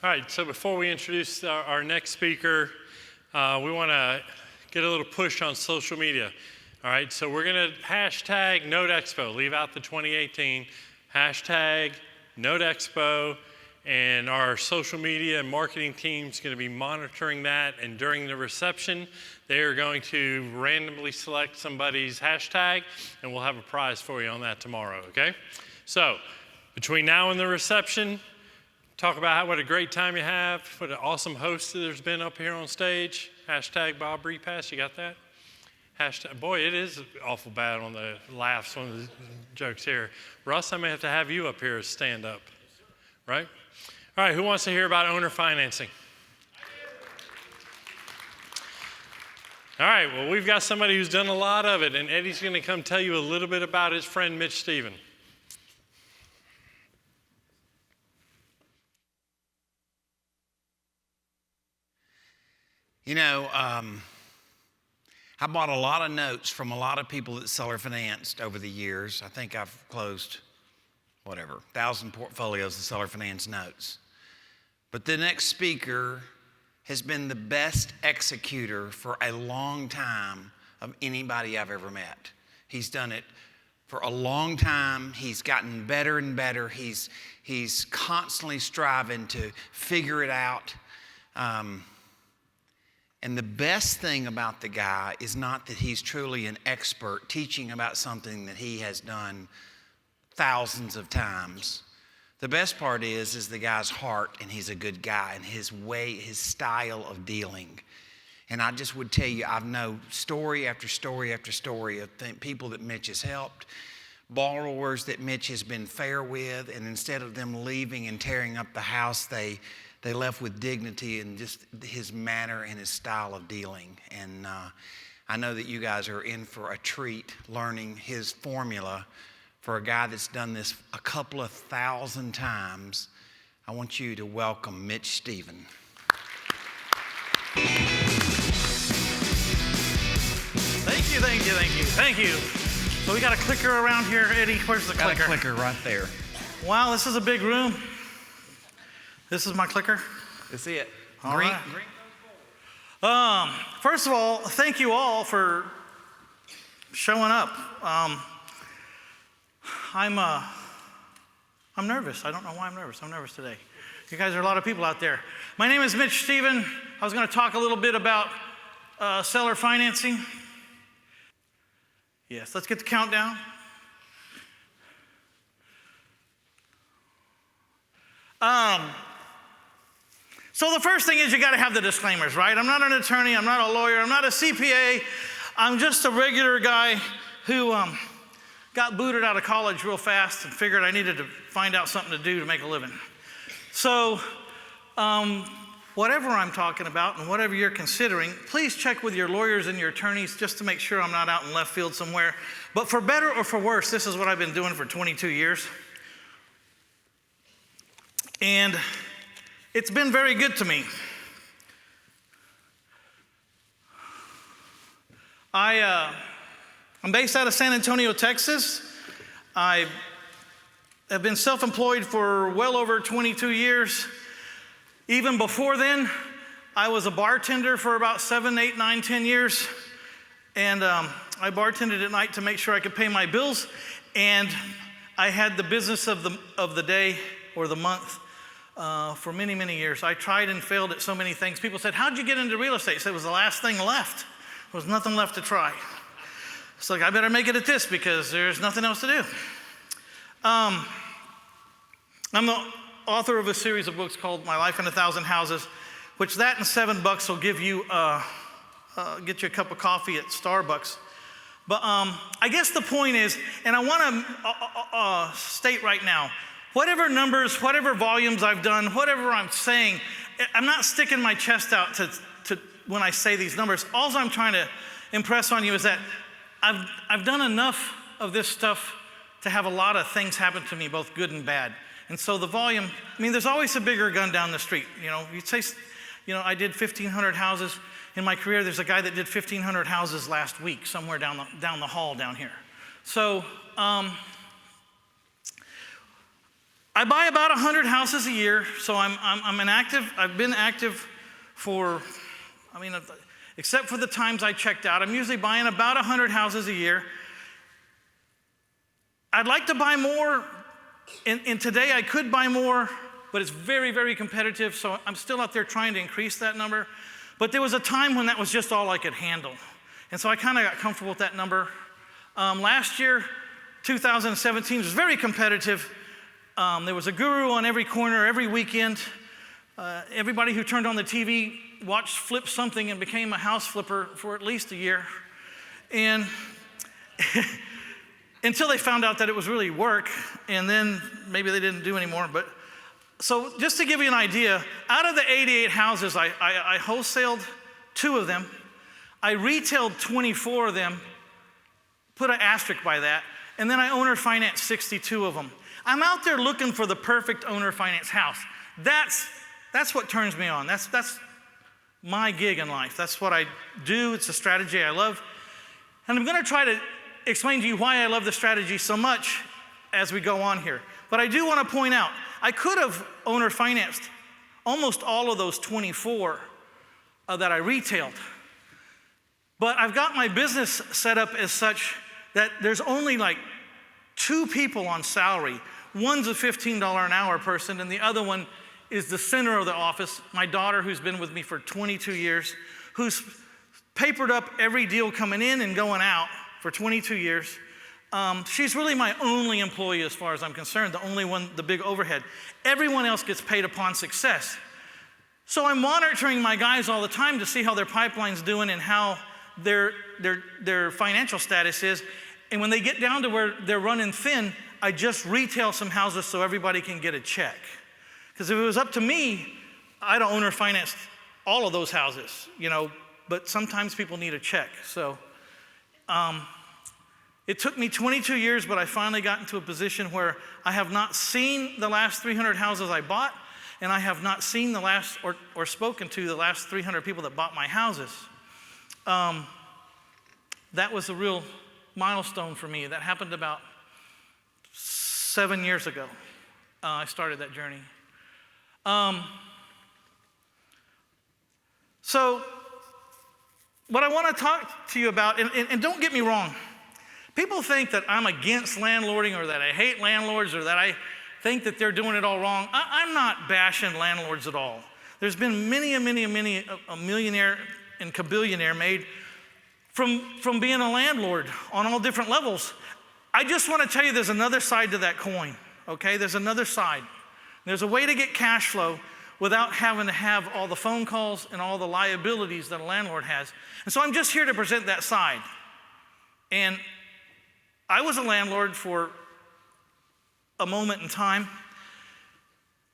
All right, so before we introduce our next speaker, we want to get a little push on social media. All right, so we're going to hashtag NoteExpo, leave out the 2018, hashtag NoteExpo, and our social media and marketing team is going to be monitoring that, and during the reception, they are going to randomly select somebody's hashtag, and we'll have a prize for you on that tomorrow, okay? So, between now and the reception, talk about what a great time you have, what an awesome host there's been up here on stage. Hashtag Bob Repass, you got that? Hashtag, boy, it is awful bad on the laughs on the jokes here. Russ, I may have to have you up here as stand up, right? All right, who wants to hear about owner financing? All right, well, we've got somebody who's done a lot of it, and Eddie's going to come tell you a little bit about his friend Mitch Stephen. You know, I bought a lot of notes from a lot of people that seller financed over the years. I think I've closed, 1,000 portfolios of seller finance notes. But the next speaker has been the best executor for a long time of anybody I've ever met. He's done it for a long time. He's gotten better and better. He's constantly striving to figure it out. And the best thing about the guy is not that he's truly an expert teaching about something that he has done thousands of times. The best part is the guy's heart, and he's a good guy, and his way, his style of dealing. And I just would tell you, I've known story after story after story of people that Mitch has helped, borrowers that Mitch has been fair with, and instead of them leaving and tearing up the house, they left with dignity and just his manner and his style of dealing. And I know that you guys are in for a treat learning his formula for a guy that's done this a couple of thousand times. I want you to welcome Mitch Stephen. Thank you. So we got a clicker around here, Eddie. Where's the clicker? Got a clicker right there. Wow, this is a big room. This is my clicker. That's it. All right. First of all, thank you all for showing up. I'm nervous. I don't know why I'm nervous. I'm nervous today. You guys are a lot of people out there. My name is Mitch Stephen. I was going to talk a little bit about seller financing. Yes, let's get the countdown. So the first thing is you got to have the disclaimers, right? I'm not an attorney. I'm not a lawyer. I'm not a CPA. I'm just a regular guy who got booted out of college real fast and figured I needed to find out something to do to make a living. So whatever I'm talking about and whatever you're considering, please check with your lawyers and your attorneys just to make sure I'm not out in left field somewhere. But for better or for worse, this is what I've been doing for 22 years. And it's been very good to me. I'm based out of San Antonio, Texas. I have been self-employed for well over 22 years. Even before then, I was a bartender for about 7, 8, 9, 10 years. And I bartended at night to make sure I could pay my bills. And I had the business of the day or the month for many, many years. I tried and failed at so many things. People said, how'd you get into real estate? I said, it was the last thing left. There was nothing left to try. It's like, I better make it at this because there's nothing else to do. I'm the author of a series of books called My Life in 1,000 Houses, which that and $7 will give you, get you a cup of coffee at Starbucks. But I guess the point is, and I want to state right now, whatever numbers, whatever volumes I've done, whatever I'm saying, I'm not sticking my chest out to when I say these numbers. All I'm trying to impress on you is that I've done enough of this stuff to have a lot of things happen to me, both good and bad. And so the volume, I mean, there's always a bigger gun down the street. You know, you'd say, you know, I did 1,500 houses in my career. There's a guy that did 1,500 houses last week somewhere down the hall down here. So I buy about 100 houses a year, so I've been active for, except for the times I checked out, I'm usually buying about 100 houses a year. I'd like to buy more, and today I could buy more, but it's very, very competitive, so I'm still out there trying to increase that number. But there was a time when that was just all I could handle. And so I kind of got comfortable with that number. Last year, 2017, was very competitive. There was a guru on every corner, every weekend. Everybody who turned on the TV watched Flip Something and became a house flipper for at least a year. And until they found out that it was really work, and then maybe they didn't do anymore. But so just to give you an idea, out of the 88 houses, I wholesaled 2 of them. I retailed 24 of them, put an asterisk by that, and then I owner financed 62 of them. I'm out there looking for the perfect owner finance house. That's what turns me on. That's my gig in life. That's what I do. It's a strategy I love. And I'm going to try to explain to you why I love the strategy so much as we go on here. But I do want to point out, I could have owner financed almost all of those 24 that I retailed. But I've got my business set up as such that there's only like 2 people on salary. One's a $15 an hour person, and the other one is the center of the office, my daughter, who's been with me for 22 years, who's papered up every deal coming in and going out for 22 years. She's really my only employee as far as I'm concerned, the only one, the big overhead. Everyone else gets paid upon success. So I'm monitoring my guys all the time to see how their pipeline's doing and how their financial status is. And when they get down to where they're running thin, I just retail some houses so everybody can get a check. Because if it was up to me, I'd owner finance all of those houses, but sometimes people need a check. So it took me 22 years, but I finally got into a position where I have not seen the last 300 houses I bought, and I have not seen the last or spoken to the last 300 people that bought my houses. That was a real milestone for me. That happened about 7 years ago. I started that journey. So what I want to talk to you about, and don't get me wrong, people think that I'm against landlording or that I hate landlords or that I think that they're doing it all wrong. I'm not bashing landlords at all. There's been many a millionaire and kabillionaire made from being a landlord on all different levels. I just want to tell you there's another side to that coin, okay? There's another side. There's a way to get cash flow without having to have all the phone calls and all the liabilities that a landlord has. And so I'm just here to present that side. And I was a landlord for a moment in time,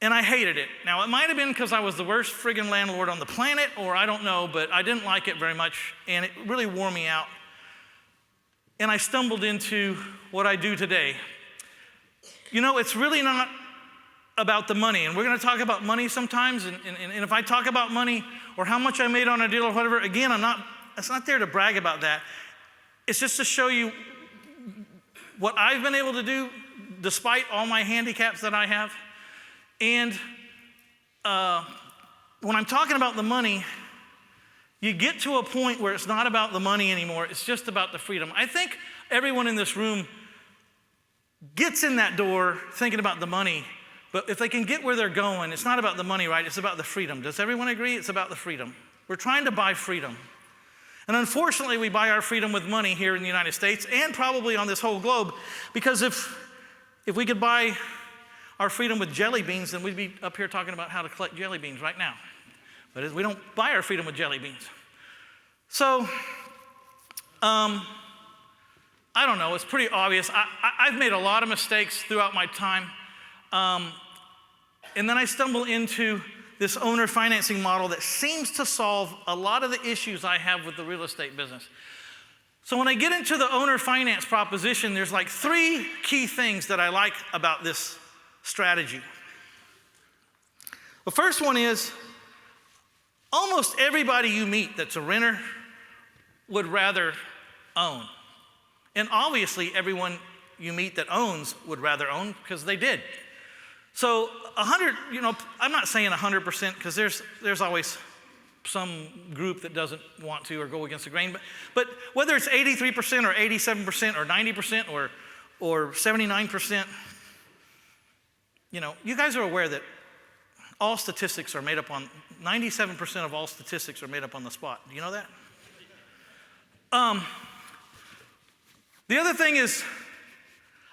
and I hated it. Now, it might have been because I was the worst friggin' landlord on the planet, or I don't know, but I didn't like it very much, and it really wore me out. And I stumbled into what I do today. It's really not about the money, and we're going to talk about money sometimes, and if I talk about money or how much I made on a deal or whatever, again, it's not there to brag about that. It's just to show you what I've been able to do despite all my handicaps that I have. And when I'm talking about the money, you get to a point where it's not about the money anymore, it's just about the freedom. I think everyone in this room gets in that door thinking about the money, but if they can get where they're going, it's not about the money, right? It's about the freedom. Does everyone agree? It's about the freedom. We're trying to buy freedom. And unfortunately, we buy our freedom with money here in the United States and probably on this whole globe, because if we could buy our freedom with jelly beans, then we'd be up here talking about how to collect jelly beans right now. But we don't buy our freedom with jelly beans. So, I don't know, it's pretty obvious. I've made a lot of mistakes throughout my time. And then I stumble into this owner financing model that seems to solve a lot of the issues I have with the real estate business. So when I get into the owner finance proposition, there's like 3 key things that I like about this strategy. The first one is almost everybody you meet that's a renter would rather own. And obviously everyone you meet that owns would rather own because they did. So 100, I'm not saying 100% because there's always some group that doesn't want to or go against the grain. But whether it's 83% or 87% or 90% or 79%, you guys are aware that all statistics are made up on, 97% of all statistics are made up on the spot. Do you know that? The other thing is,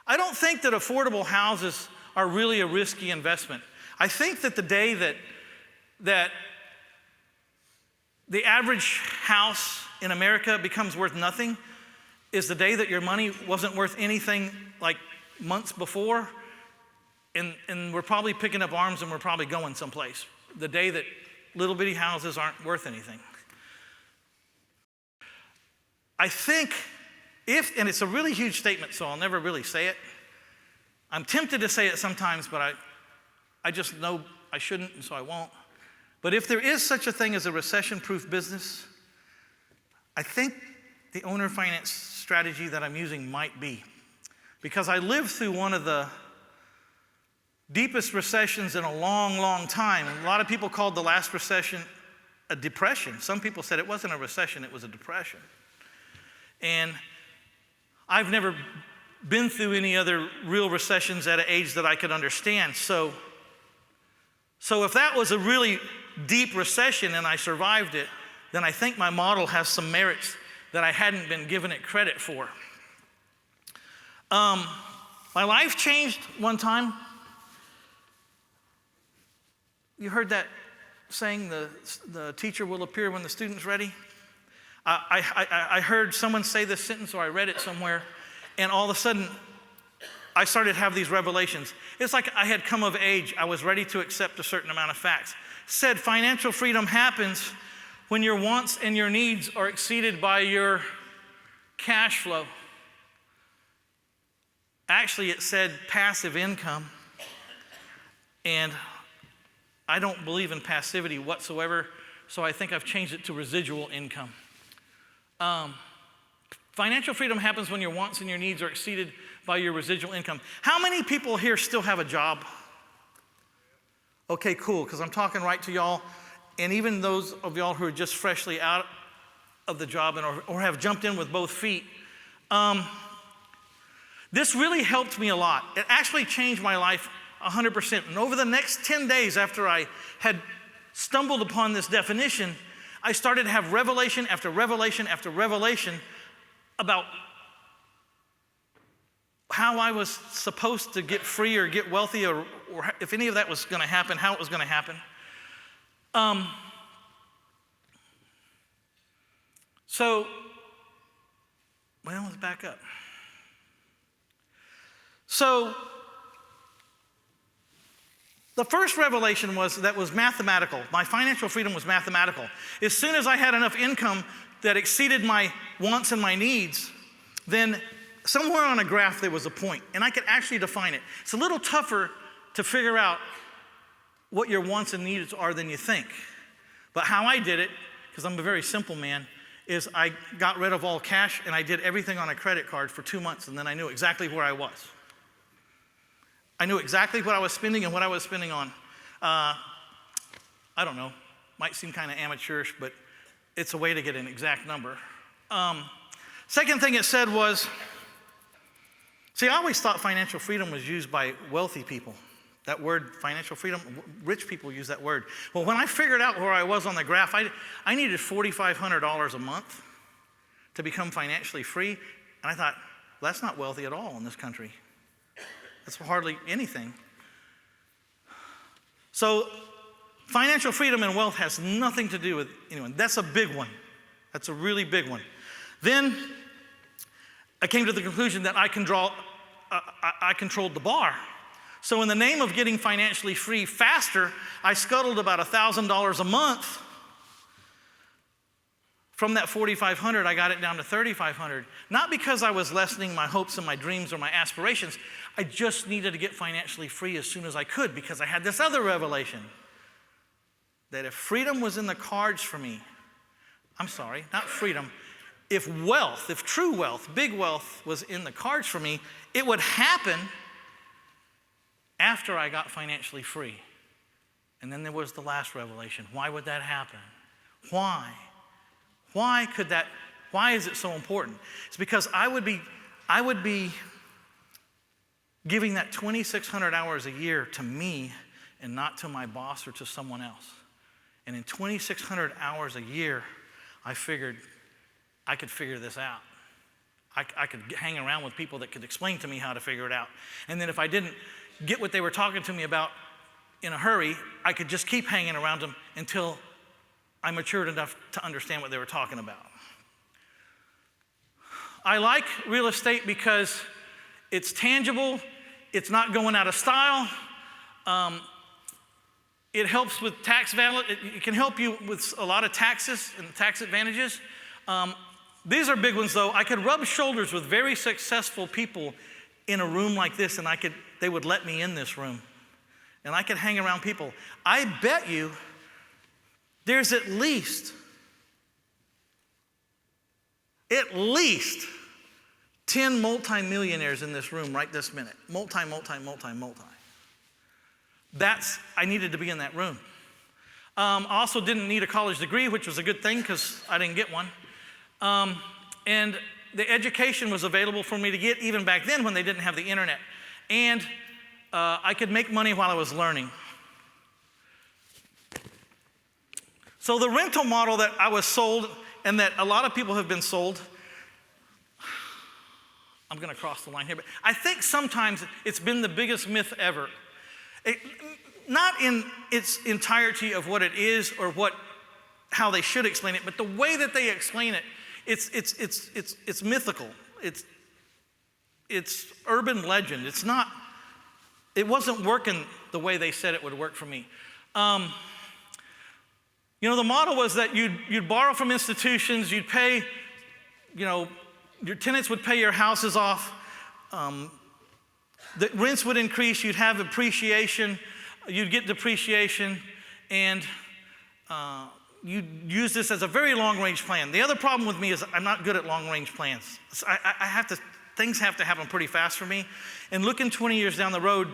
I don't think that affordable houses are really a risky investment. I think that the day that the average house in America becomes worth nothing is the day that your money wasn't worth anything like months before, and we're probably picking up arms and we're probably going someplace. The day that little bitty houses aren't worth anything. I think and it's a really huge statement, so I'll never really say it. I'm tempted to say it sometimes, but I just know I shouldn't, and so I won't. But if there is such a thing as a recession-proof business, I think the owner finance strategy that I'm using might be. Because I lived through one of the deepest recessions in a long, long time. A lot of people called the last recession a depression. Some people said it wasn't a recession, it was a depression. And I've never been through any other real recessions at an age that I could understand. So if that was a really deep recession and I survived it, then I think my model has some merits that I hadn't been given it credit for. My life changed one time. You heard that saying, the teacher will appear when the student's ready? I heard someone say this sentence, or I read it somewhere, and all of a sudden, I started to have these revelations. It's like I had come of age. I was ready to accept a certain amount of facts. Said financial freedom happens when your wants and your needs are exceeded by your cash flow. Actually, it said passive income, and I don't believe in passivity whatsoever, so I think I've changed it to residual income. Financial freedom happens when your wants and your needs are exceeded by your residual income. How many people here still have a job? Okay, cool, because I'm talking right to y'all, and even those of y'all who are just freshly out of the job or have jumped in with both feet. This really helped me a lot. It actually changed my life 100%. And over the next 10 days after I had stumbled upon this definition, I started to have revelation after revelation after revelation about how I was supposed to get free or get wealthy, or if any of that was going to happen, how it was going to happen. Let's back up. So, the first revelation was mathematical. My financial freedom was mathematical. As soon as I had enough income that exceeded my wants and my needs, then somewhere on a graph there was a point, and I could actually define it. It's a little tougher to figure out what your wants and needs are than you think. But how I did it, because I'm a very simple man, is I got rid of all cash and I did everything on a credit card for 2 months, and then I knew exactly where I was. I knew exactly what I was spending and what I was spending on. I don't know, might seem kind of amateurish, but it's a way to get an exact number. Second thing it said was, I always thought financial freedom was used by wealthy people. That word, financial freedom, rich people use that word. Well, when I figured out where I was on the graph, I needed $4,500 a month to become financially free. And I thought, well, that's not wealthy at all in this country. That's hardly anything. So financial freedom and wealth has nothing to do with anyone. That's a big one. That's a really big one. Then I came to the conclusion that I controlled the bar. So in the name of getting financially free faster, I scuttled about $1,000 a month. From that $4,500, I got it down to $3,500. Not because I was lessening my hopes and my dreams or my aspirations. I just needed to get financially free as soon as I could, because I had this other revelation that if freedom was in the cards for me, not freedom, if true wealth, big wealth was in the cards for me, it would happen after I got financially free. And then there was the last revelation. Why would that happen? Why? Why is it so important? It's because I would be giving that 2,600 hours a year to me and not to my boss or to someone else. And in 2,600 hours a year, I figured I could figure this out. I could hang around with people that could explain to me how to figure it out. And then if I didn't get what they were talking to me about in a hurry, I could just keep hanging around them until I matured enough to understand what they were talking about. I like real estate because it's tangible, it's not going out of style, it helps with tax value, it can help you with a lot of taxes and tax advantages. These are big ones though. I could rub shoulders with very successful people in a room like this, and they would let me in this room. And I could hang around people. I bet you there's at least 10 multimillionaires in this room right this minute. Multi. I needed to be in that room. I also didn't need a college degree, which was a good thing because I didn't get one. And the education was available for me to get even back then when they didn't have the internet. And I could make money while I was learning. So the rental model that I was sold and that a lot of people have been sold, I'm going to cross the line here, but I think sometimes it's been the biggest myth ever. Not in its entirety of what it is or how they should explain it, but the way that they explain it, it's mythical. It's urban legend. It wasn't working the way they said it would work for me. The model was that you'd borrow from institutions, you'd pay, your tenants would pay your houses off, the rents would increase, you'd have appreciation, you'd get depreciation, and you'd use this as a very long-range plan. The other problem with me is I'm not good at long-range plans. Things have to happen pretty fast for me, and looking 20 years down the road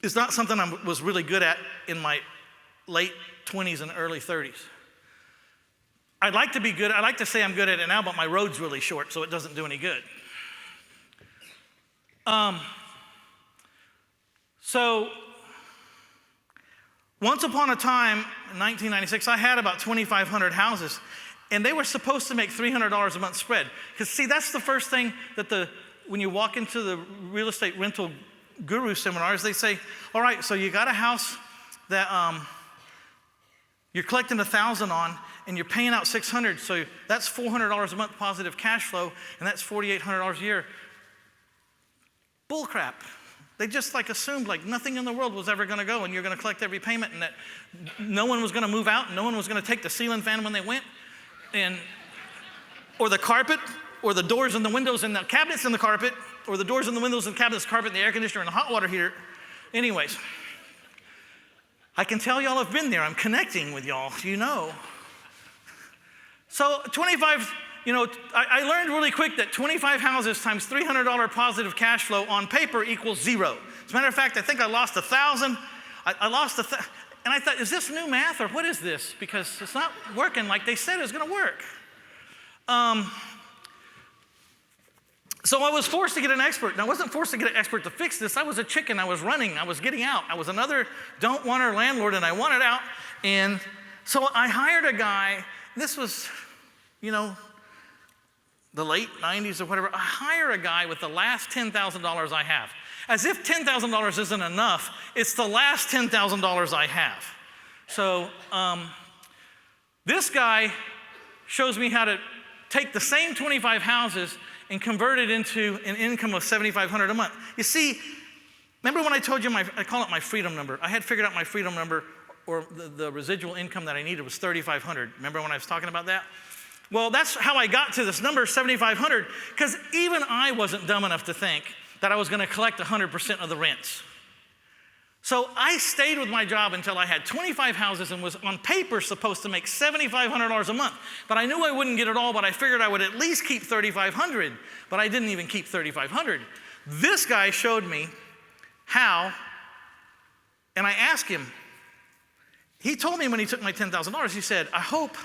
is not something I was really good at in my late 20s and early 30s. I'd like to say I'm good at it now, but my road's really short, so it doesn't do any good. So once upon a time, in 1996, I had about 2,500 houses, and they were supposed to make $300 a month spread. Because see, that's the first thing that when you walk into the real estate rental guru seminars, they say, all right, so you got a house that you're collecting $1,000 on, and you're paying out $600, so that's $400 a month positive cash flow, and that's $4,800 a year. Bull crap. They just assumed nothing in the world was ever going to go, and you're going to collect every payment, and that no one was going to move out, and no one was going to take the ceiling fan when they went, or the carpet, or the doors and the windows and the cabinets in the carpet, or the doors and the windows and cabinets, carpet, and the air conditioner and the hot water heater. Anyways, I can tell y'all have been there. I'm connecting with y'all, So 25, I learned really quick that 25 houses times $300 positive cash flow on paper equals zero. As a matter of fact, I think I lost 1,000. I lost and I thought, is this new math or what is this? Because it's not working like they said it was going to work. So I was forced to get an expert. Now, I wasn't forced to get an expert to fix this. I was a chicken. I was running. I was getting out. I was another don't-wanter landlord, and I wanted out. And so I hired a guy. This was, the late 90s or whatever. I hire a guy with the last $10,000 I have. As if $10,000 isn't enough, it's the last $10,000 I have. So this guy shows me how to take the same 25 houses and convert it into an income of $7,500 a month. You see, remember when I told you I call it my freedom number. I had figured out my freedom number, or the residual income that I needed was $3,500. Remember when I was talking about that? Well, that's how I got to this number, $7,500, because even I wasn't dumb enough to think that I was going to collect 100% of the rents. So I stayed with my job until I had 25 houses and was on paper supposed to make $7,500 a month. But I knew I wouldn't get it all, but I figured I would at least keep $3,500. But I didn't even keep $3,500. This guy showed me how, and I asked him. He told me when he took my $10,000, he said, I hope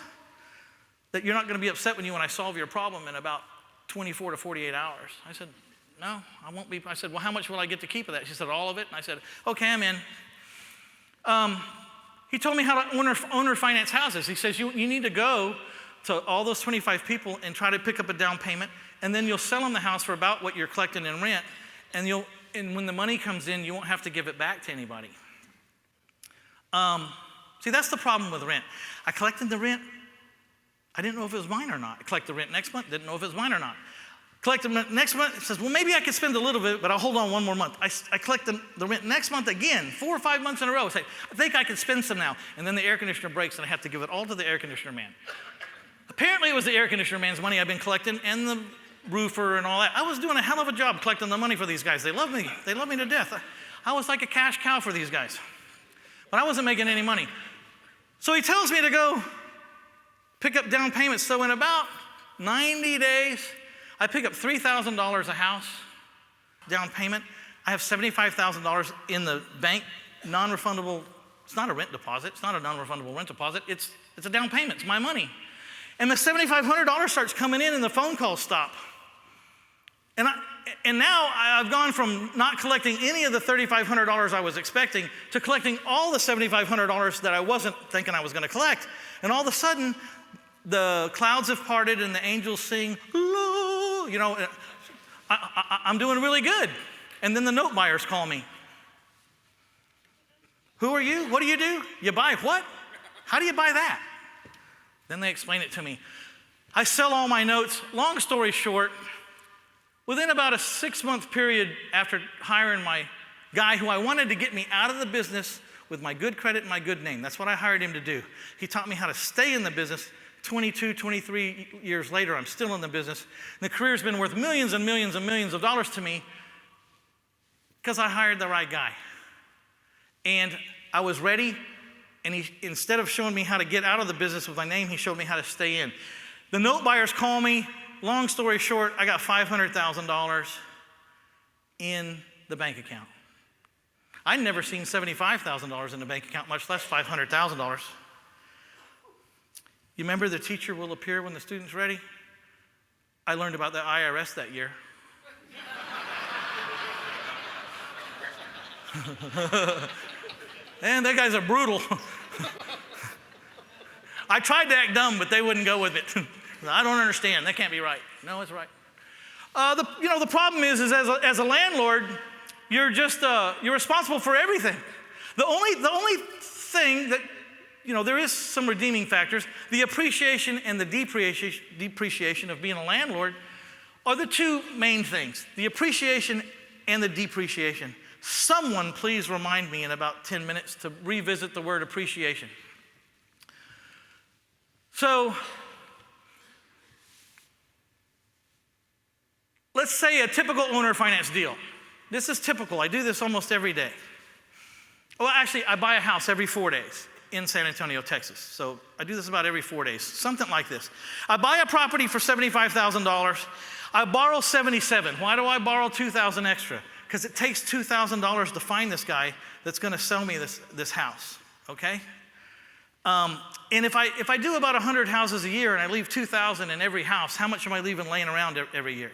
that you're not going to be upset with me when I solve your problem in about 24 to 48 hours. I said, no, I won't be. I said, well, how much will I get to keep of that? She said, all of it. And I said, okay, I'm in. He told me how to owner finance houses. He says, you need to go to all those 25 people and try to pick up a down payment, and then you'll sell them the house for about what you're collecting in rent, and when the money comes in, you won't have to give it back to anybody. See, that's the problem with rent. I collected the rent. I didn't know if it was mine or not. I collected the rent next month, didn't know if it was mine or not. Collected the next month, it says, well, maybe I could spend a little bit, but I'll hold on one more month. I collect the rent next month again, 4 or 5 months in a row. I say, I think I could spend some now. And then the air conditioner breaks, and I have to give it all to the air conditioner man. Apparently, it was the air conditioner man's money I've been collecting, and the roofer and all that. I was doing a hell of a job collecting the money for these guys. They love me. They love me to death. I was like a cash cow for these guys. But I wasn't making any money. So he tells me to go pick up down payments. So in about 90 days, I pick up $3,000 a house down payment. I have $75,000 in the bank, non-refundable. It's not a rent deposit. It's not a non-refundable rent deposit. It's a down payment. It's my money. And the $7,500 starts coming in and the phone calls stop. And now I've gone from not collecting any of the $3,500 I was expecting to collecting all the $7,500 that I wasn't thinking I was going to collect. And all of a sudden, the clouds have parted and the angels sing, "Lord," you know, I'm doing really good. And then the note buyers call me. Who are you? What do you do? You buy what? How do you buy that? Then they explain it to me. I sell all my notes. Long story short, within about a 6-month period after hiring my guy who I wanted to get me out of the business with my good credit and my good name, that's what I hired him to do. He taught me how to stay in the business. 22, 23 years later, I'm still in the business. And the career's been worth millions and millions and millions of dollars to me because I hired the right guy. And I was ready, and he, instead of showing me how to get out of the business with my name, he showed me how to stay in. The note buyers call me. Long story short, I got $500,000 in the bank account. I'd never seen $75,000 in the bank account, much less $500,000. You remember the teacher will appear when the student's ready? I learned about the IRS that year. And they guys are brutal. I tried to act dumb, but they wouldn't go with it. I don't understand. That can't be right. No, it's right. The problem is as a landlord, you're responsible for everything. The only thing that, there is some redeeming factors. The appreciation and the depreciation of being a landlord are the two main things. The appreciation and the depreciation. Someone please remind me in about 10 minutes to revisit the word appreciation. So, let's say a typical owner finance deal. This is typical. I do this almost every day. Well, actually, I buy a house every 4 days in San Antonio, Texas. So I do this about every 4 days, something like this. I buy a property for $75,000. I borrow $77,000. Why do I borrow $2,000 extra? Because it takes $2,000 to find this guy that's going to sell me this house. Okay? And if I do about 100 houses a year and I leave $2,000 in every house, how much am I leaving laying around every year?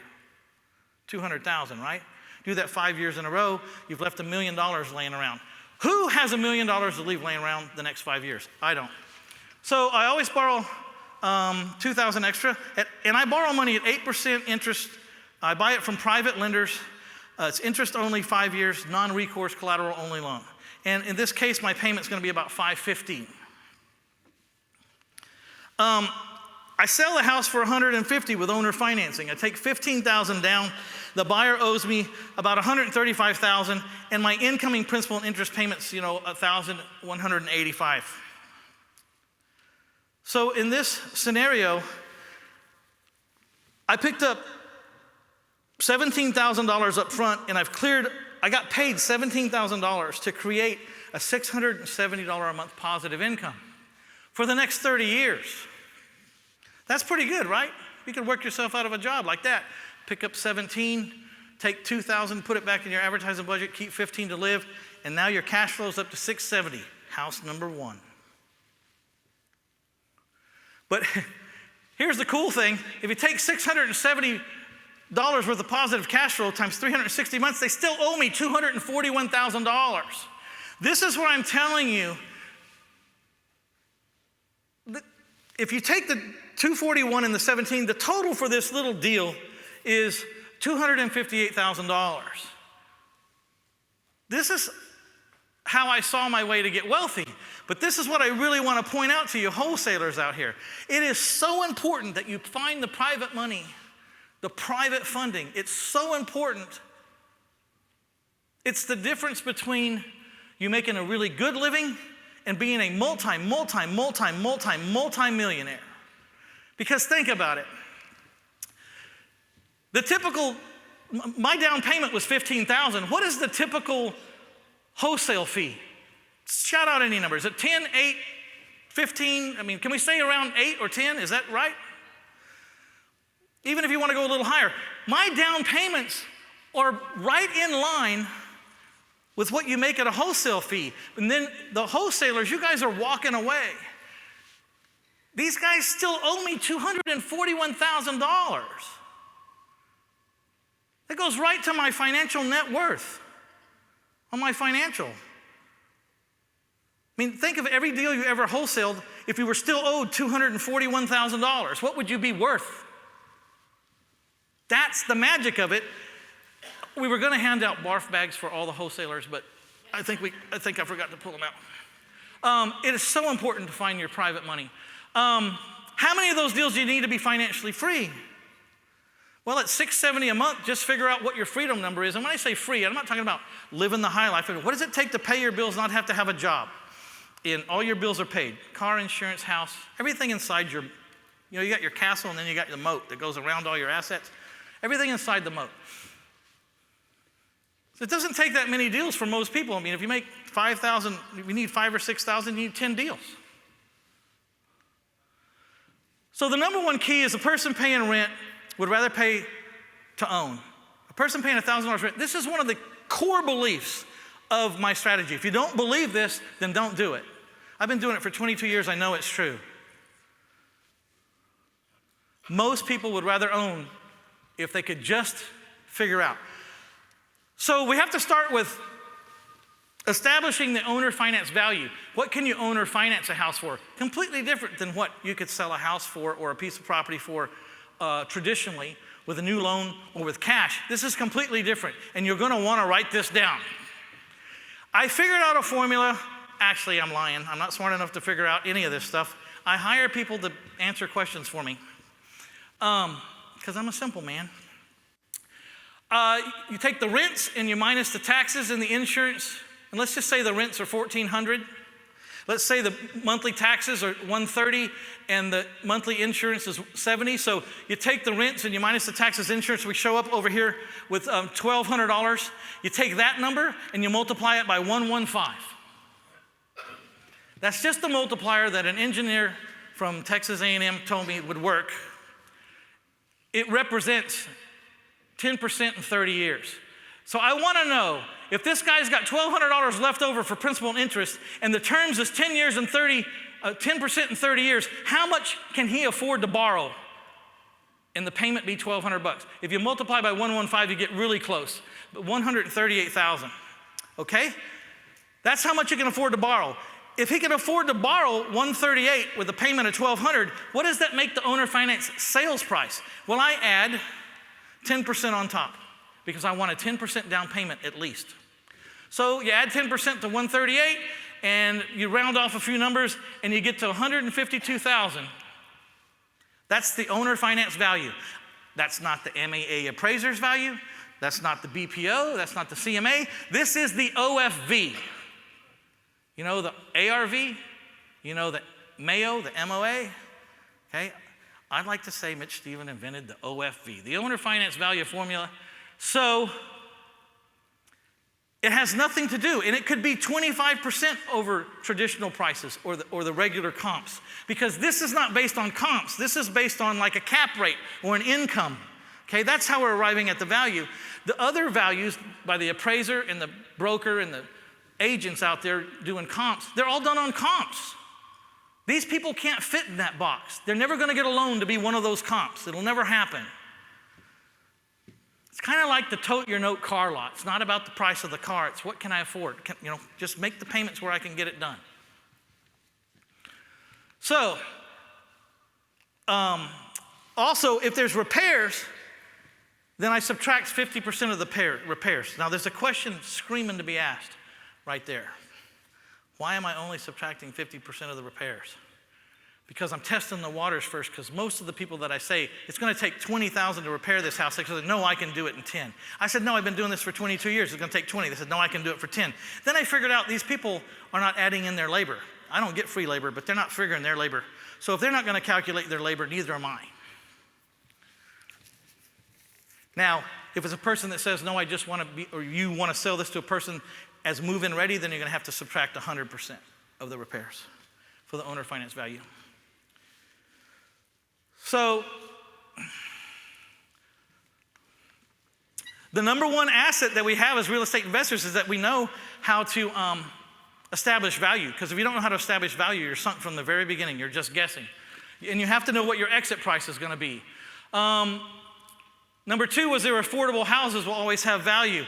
$200,000, right? Do that 5 years in a row, you've left $1 million laying around. Who has $1 million to leave laying around the next 5 years? I don't. So I always borrow $2,000 extra, and I borrow money at 8% interest. I buy it from private lenders. It's interest only, 5 years, non-recourse collateral only loan. And in this case, my payment's going to be about $515. I sell the house for $150 with owner financing. I take $15,000 down. The buyer owes me about $135,000, and my incoming principal and interest payments, $1,185. So in this scenario, I picked up $17,000 up front, and I got paid $17,000 to create a $670 a month positive income for the next 30 years. That's pretty good, right? You could work yourself out of a job like that. Pick up 17, take $2,000, put it back in your advertising budget, keep $15 to live, and now your cash flow's up to $670. House number one. But here's the cool thing. If you take $670 worth of positive cash flow times 360 months, they still owe me $241,000. This is what I'm telling you. If you take the 241 and the 17, the total for this little deal is $258,000. This is how I saw my way to get wealthy. But this is what I really want to point out to you wholesalers out here. It is so important that you find the private money, the private funding. It's so important. It's the difference between you making a really good living and being a multi-millionaire. Because think about it. The typical, my down payment was $15,000. What is the typical wholesale fee? Shout out any numbers. Is it 10, 8, 15? I mean, can we say around 8 or 10? Is that right? Even if you want to go a little higher. My down payments are right in line with what you make at a wholesale fee. And then the wholesalers, you guys are walking away. These guys still owe me $241,000. That goes right to my financial net worth on my financial. I mean, think of every deal you ever wholesaled. If you were still owed $241,000, what would you be worth? That's the magic of it. We were going to hand out barf bags for all the wholesalers, but I think I forgot to pull them out. It is so important to find your private money. How many of those deals do you need to be financially free? Well, at $670 a month, just figure out what your freedom number is. And when I say free, I'm not talking about living the high life. What does it take to pay your bills, not have to have a job? And all your bills are paid. Car insurance, house, everything inside your, you got your castle and then you got the moat that goes around all your assets. Everything inside the moat. So it doesn't take that many deals for most people. I mean, if you make 5,000, if you need 5 or 6,000, you need 10 deals. So the number one key is a person paying rent would rather pay to own. A person paying $1,000 rent, this is one of the core beliefs of my strategy. If you don't believe this, then don't do it. I've been doing it for 22 years. I know it's true. Most people would rather own if they could just figure out. So we have to start with establishing the owner finance value. What can you owner finance a house for? Completely different than what you could sell a house for or a piece of property for traditionally with a new loan or with cash. This is completely different, and you're going to want to write this down. I figured out a formula. Actually, I'm lying. I'm not smart enough to figure out any of this stuff. I hire people to answer questions for me because I'm a simple man. You take the rents and you minus the taxes and the insurance, and let's just say the rents are $1,400. Let's say the monthly taxes are $130 and the monthly insurance is $70. So you take the rents and you minus the taxes, insurance. We show up over here with $1,200. You take that number and you multiply it by 115. That's just the multiplier that an engineer from Texas A&M told me would work. It represents 10% in 30 years. So I want to know, if this guy's got $1,200 left over for principal and interest, and the terms is 10 years and 10% in 30 years, how much can he afford to borrow? And the payment be $1,200. If you multiply by 115, you get really close, but $138,000. Okay? That's how much you can afford to borrow. If he can afford to borrow $138 with a payment of $1,200, what does that make the owner finance sales price? Well, I add 10% on top, because I want a 10% down payment at least. So you add 10% to 138, and you round off a few numbers, and you get to $152,000. That's the owner finance value. That's not the MAA appraiser's value. That's not the BPO. That's not the CMA. This is the OFV. You know the ARV? You know the Mayo, the MOA? Okay. I'd like to say Mitch Stephen invented the OFV, the owner finance value formula. So it has nothing to do, and it could be 25% over traditional prices or the regular comps, because this is not based on comps. This is based on like a cap rate or an income. Okay, that's how we're arriving at the value. The other values by the appraiser and the broker and the agents out there doing comps, they're all done on comps. These people can't fit in that box. They're never going to get a loan to be one of those comps. It'll never happen. It's kind of like the tote your note car lot. It's not about the price of the car. It's what can I afford? Just make the payments where I can get it done. So, also, if there's repairs, then I subtract 50% of the repairs. Now, there's a question screaming to be asked right there. Why am I only subtracting 50% of the repairs? Because I'm testing the waters first, because most of the people that I say, it's going to take $20,000 to repair this house, they said, no, I can do it in 10. I said, no, I've been doing this for 22 years. It's going to take 20. They said, no, I can do it for 10. Then I figured out these people are not adding in their labor. I don't get free labor, but they're not figuring their labor. So if they're not going to calculate their labor, neither am I. Now, if it's a person that says, no, I just want to be, or you want to sell this to a person as move-in ready, then you're going to have to subtract 100% of the repairs for the owner finance value. So, the number one asset that we have as real estate investors is that we know how to establish value. Because if you don't know how to establish value, you're sunk from the very beginning. You're just guessing. And you have to know what your exit price is going to be. Number two was their affordable houses will always have value.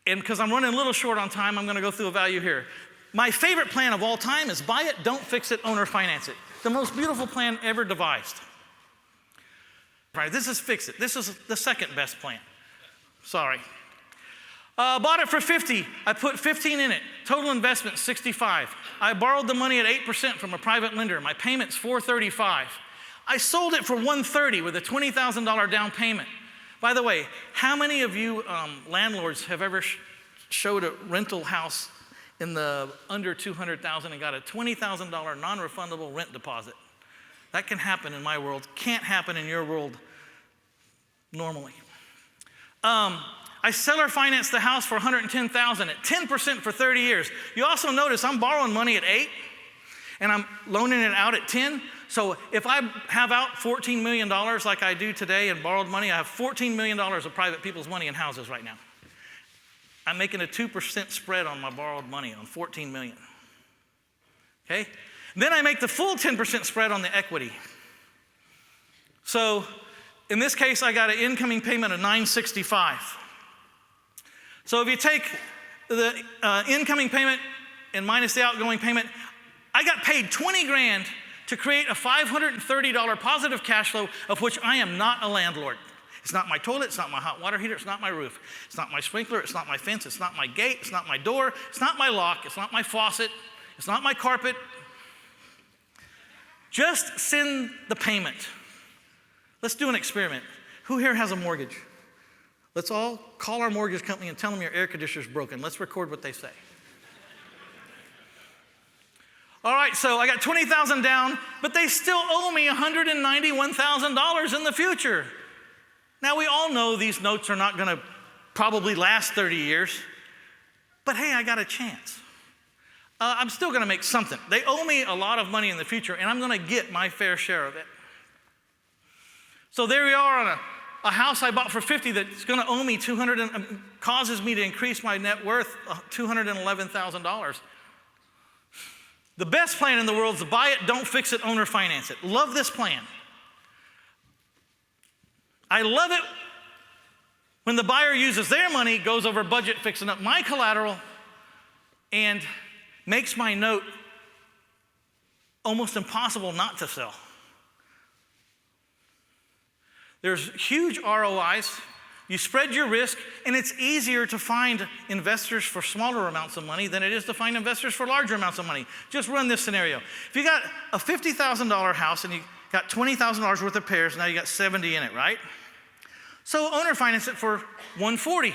And because I'm running a little short on time, I'm going to go through a value here. My favorite plan of all time is buy it, don't fix it, owner finance it. The most beautiful plan ever devised. Right, this is fix it. This is the second best plan. Sorry. Bought it for 50. I put 15 in it. Total investment 65. I borrowed the money at 8% from a private lender. My payment's $435. I sold it for $130 with a $20,000 down payment. By the way, how many of you landlords have ever showed a rental house in the under $200,000 and got a $20,000 non-refundable rent deposit? That can happen in my world. Can't happen in your world normally. I seller financed the house for $110,000 at 10% for 30 years. You also notice I'm borrowing money at 8 and I'm loaning it out at 10. So if I have out $14 million like I do today in borrowed money, I have $14 million of private people's money in houses right now. I'm making a 2% spread on my borrowed money on $14 million. Okay? Then I make the full 10% spread on the equity. So in this case, I got an incoming payment of $965. So if you take the incoming payment and minus the outgoing payment, I got paid $20,000 to create a $530 positive cash flow of which I am not a landlord. It's not my toilet, it's not my hot water heater, it's not my roof, it's not my sprinkler, it's not my fence, it's not my gate, it's not my door, it's not my lock, it's not my faucet, it's not my carpet. Just send the payment. Let's do an experiment. Who here has a mortgage? Let's all call our mortgage company and tell them your air conditioner's broken. Let's record what they say. All right, so I got $20,000 down, but they still owe me $191,000 in the future. Now, we all know these notes are not going to probably last 30 years, but hey, I got a chance. I'm still going to make something. They owe me a lot of money in the future, and I'm going to get my fair share of it. So there we are on a house I bought for 50 that's going to owe me causes me to increase my net worth $211,000. The best plan in the world is to buy it, don't fix it, owner finance it. Love this plan. I love it when the buyer uses their money, goes over budget fixing up my collateral, and makes my note almost impossible not to sell. There's huge ROIs. You spread your risk, and it's easier to find investors for smaller amounts of money than it is to find investors for larger amounts of money. Just run this scenario. If you got a $50,000 house and you got $20,000 worth of repairs, now you got 70 in it, right? So owner finance it for $140.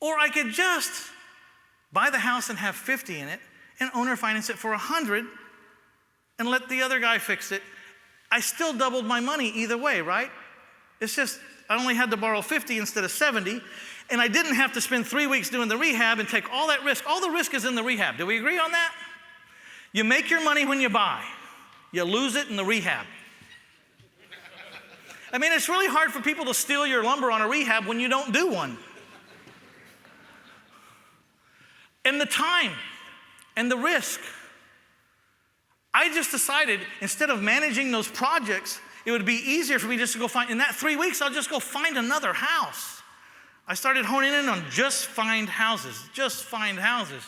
Or I could just buy the house and have 50 in it and owner finance it for $100 and let the other guy fix it. I still doubled my money either way, right? It's just I only had to borrow 50 instead of 70, and I didn't have to spend 3 weeks doing the rehab and take all that risk. All the risk is in the rehab. Do we agree on that? You make your money when you buy. You lose it in the rehab. I mean, it's really hard for people to steal your lumber on a rehab when you don't do one. And the time and the risk. I just decided instead of managing those projects, it would be easier for me just to go find, in that 3 weeks, I'll just go find another house. I started honing in on just find houses, just find houses.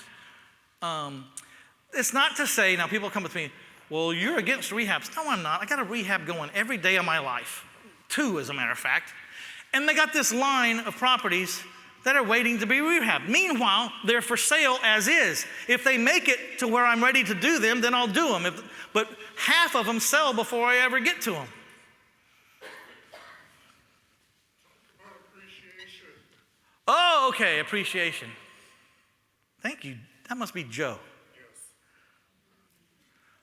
It's not to say, now people come with me, well, you're against rehabs. No, I'm not. I got a rehab going every day of my life. 2, as a matter of fact. And they got this line of properties that are waiting to be rehabbed. Meanwhile, they're for sale as is. If they make it to where I'm ready to do them, then I'll do them. But half of them sell before I ever get to them. Appreciation. Oh, okay, appreciation. Thank you. That must be Joe. Yes.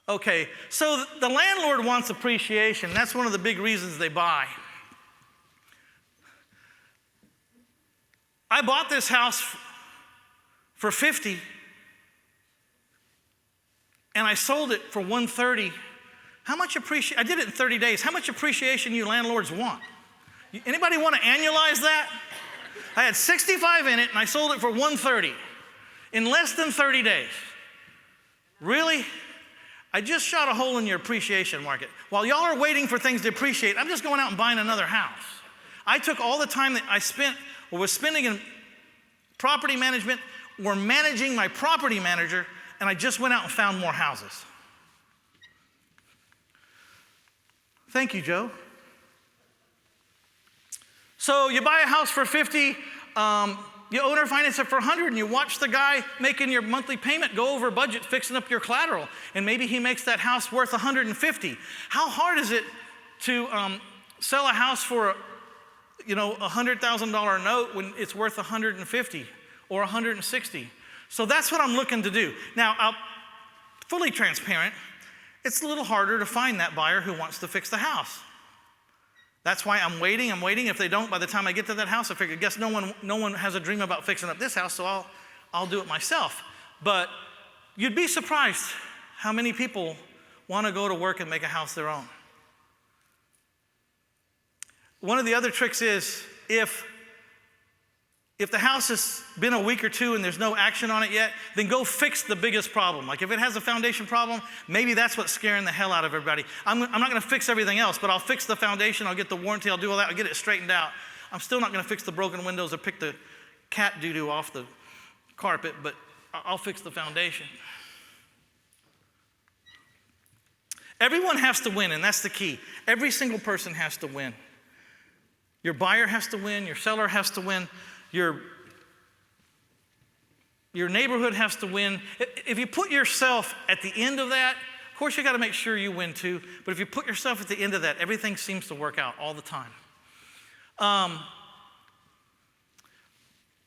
Okay, so the landlord wants appreciation. That's one of the big reasons they buy. I bought this house for $50, and I sold it for $130. How much appreciation? I did it in 30 days. How much appreciation you landlords want? Anybody want to annualize that? I had 65 in it, and I sold it for $130 in less than 30 days. Really? I just shot a hole in your appreciation market. While y'all are waiting for things to appreciate, I'm just going out and buying another house. I took all the time that I spent or was spending in property management or managing my property manager, and I just went out and found more houses. Thank you, Joe. So you buy a house for $50, you owner finance it for $100, and you watch the guy making your monthly payment go over budget, fixing up your collateral, and maybe he makes that house worth $150. How hard is it to sell a house for $100,000 note when it's worth $150 or $160? So that's what I'm looking to do. Now, fully transparent, it's a little harder to find that buyer who wants to fix the house. That's why I'm waiting. If they don't, by the time I get to that house, I figure, guess no one has a dream about fixing up this house, so I'll do it myself. But you'd be surprised how many people want to go to work and make a house their own. One of the other tricks is if the house has been a week or two and there's no action on it yet, then go fix the biggest problem. Like if it has a foundation problem, maybe that's what's scaring the hell out of everybody. I'm not going to fix everything else, but I'll fix the foundation, I'll get the warranty, I'll do all that, I'll get it straightened out. I'm still not going to fix the broken windows or pick the cat doo-doo off the carpet, but I'll fix the foundation. Everyone has to win, and that's the key. Every single person has to win. Your buyer has to win, your seller has to win, your neighborhood has to win. If you put yourself at the end of that, of course you got to make sure you win too, but if you put yourself at the end of that, everything seems to work out all the time.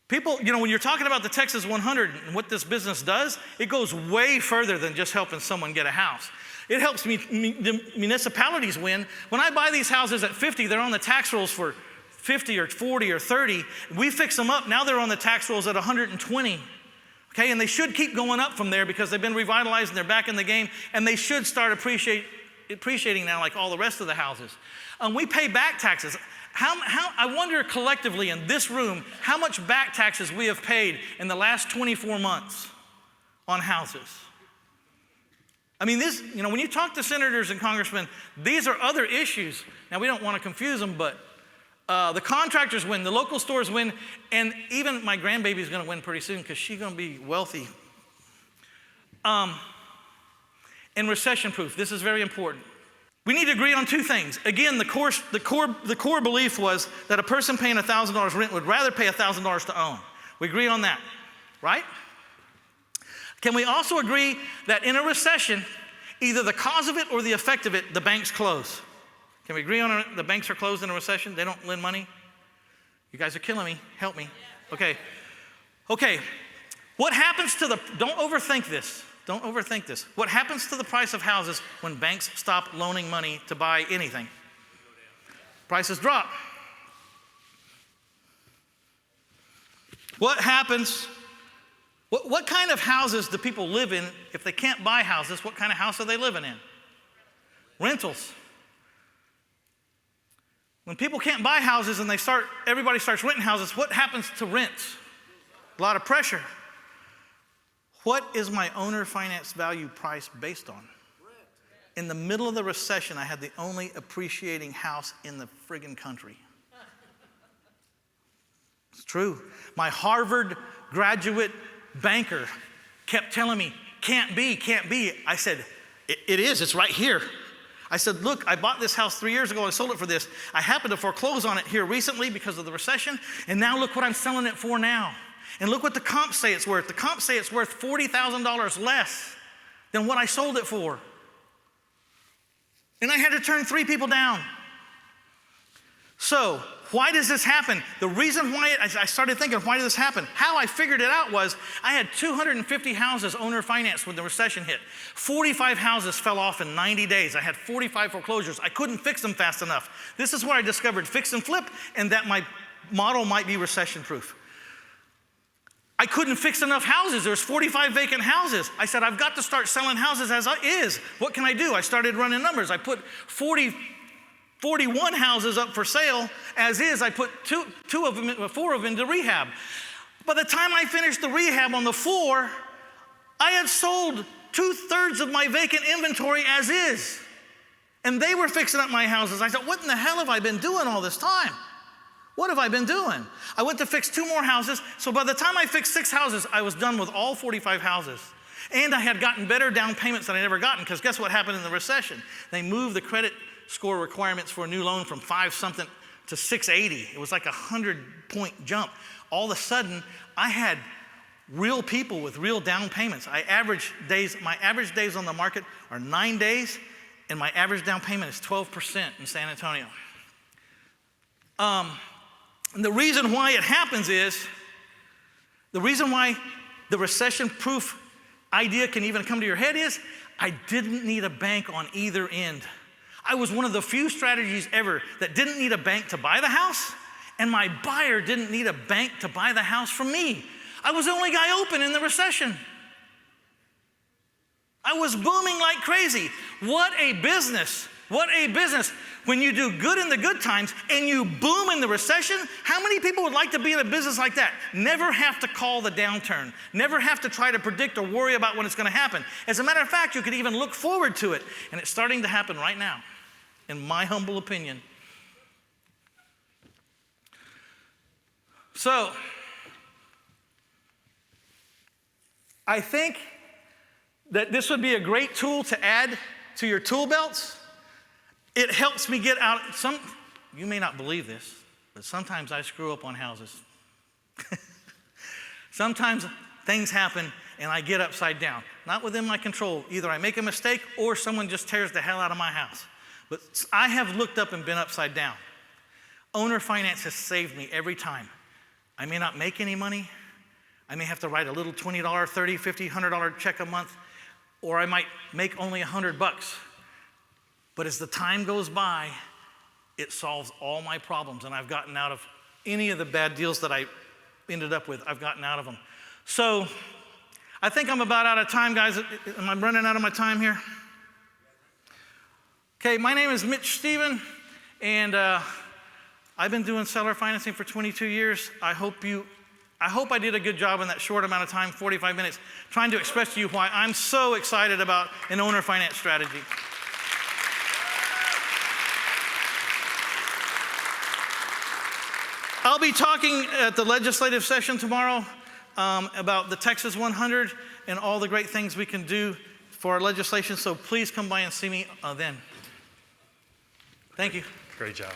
People, when you're talking about the Texas 100 and what this business does, it goes way further than just helping someone get a house. It helps the municipalities win. When I buy these houses at 50, they're on the tax rolls for 50 or 40 or 30. We fix them up. Now they're on the tax rolls at 120. Okay, and they should keep going up from there because they've been revitalized and they're back in the game, and they should start appreciating now like all the rest of the houses. We pay back taxes. I wonder collectively in this room how much back taxes we have paid in the last 24 months on houses. I mean, this, when you talk to senators and congressmen, these are other issues. Now, we don't want to confuse them, but the contractors win, the local stores win, and even my grandbaby is going to win pretty soon because she's going to be wealthy. And recession proof, this is very important. We need to agree on two things. Again, the core belief was that a person paying $1,000 rent would rather pay $1,000 to own. We agree on that, right? Can we also agree that in a recession, either the cause of it or the effect of it, the banks close? Can we agree on the banks are closed in a recession? They don't lend money? You guys are killing me. Help me. Okay. What happens to don't overthink this. Don't overthink this. What happens to the price of houses when banks stop loaning money to buy anything? Prices drop. What happens? What kind of houses do people live in if they can't buy houses? What kind of house are they living in? Rentals. When people can't buy houses and everybody starts renting houses, what happens to rents? A lot of pressure. What is my owner finance value price based on? In the middle of the recession, I had the only appreciating house in the friggin' country. It's true. My Harvard graduate banker kept telling me, can't be. I said, it is, it's right here. I said, look, I bought this house 3 years ago, I sold it for this. I happened to foreclose on it here recently because of the recession, and now look what I'm selling it for now. And look what the comps say it's worth. The comps say it's worth $40,000 less than what I sold it for. And I had to turn 3 people down. So, why does this happen? The reason why I started thinking, why did this happen? How I figured it out was I had 250 houses owner financed when the recession hit. 45 houses fell off in 90 days. I had 45 foreclosures. I couldn't fix them fast enough. This is where I discovered fix and flip and that my model might be recession proof. I couldn't fix enough houses. There's 45 vacant houses. I said, I've got to start selling houses as is. What can I do? I started running numbers. I put 41 houses up for sale as is. I put 4 of them into rehab. By the time I finished the rehab on the 4, I had sold 2/3 of my vacant inventory as is. And they were fixing up my houses. I said, what in the hell have I been doing all this time? What have I been doing? I went to fix 2 more houses. So by the time I fixed 6 houses, I was done with all 45 houses. And I had gotten better down payments than I'd ever gotten, because guess what happened in the recession? They moved the credit score requirements for a new loan from 5-something to 680. It was like a 100-point jump. All of a sudden, I had real people with real down payments. My average days on the market are 9 days, and my average down payment is 12% in San Antonio. And the reason why it happens is, the reason why the recession-proof idea can even come to your head is, I didn't need a bank on either end. I was one of the few strategies ever that didn't need a bank to buy the house, and my buyer didn't need a bank to buy the house from me. I was the only guy open in the recession. I was booming like crazy. What a business. What a business. When you do good in the good times and you boom in the recession, how many people would like to be in a business like that? Never have to call the downturn. Never have to try to predict or worry about when it's going to happen. As a matter of fact, you could even look forward to it. And it's starting to happen right now, in my humble opinion. So, I think that this would be a great tool to add to your tool belts. It helps me get out. You may not believe this, but sometimes I screw up on houses. Sometimes things happen and I get upside down. Not within my control. Either I make a mistake or someone just tears the hell out of my house. But I have looked up and been upside down. Owner finance has saved me every time. I may not make any money. I may have to write a little $20, $30, $50, $100 check a month, or I might make only $100. But as the time goes by, it solves all my problems, and I've gotten out of any of the bad deals that I ended up with. I've gotten out of them. So I think I'm about out of time, guys. Am I running out of my time here? Okay, my name is Mitch Stephen, and I've been doing seller financing for 22 years. I hope I did a good job in that short amount of time, 45 minutes, trying to express to you why I'm so excited about an owner finance strategy. I'll be talking at the legislative session tomorrow about the Texas 100 and all the great things we can do for our legislation, so please come by and see me then. Thank you. Great job.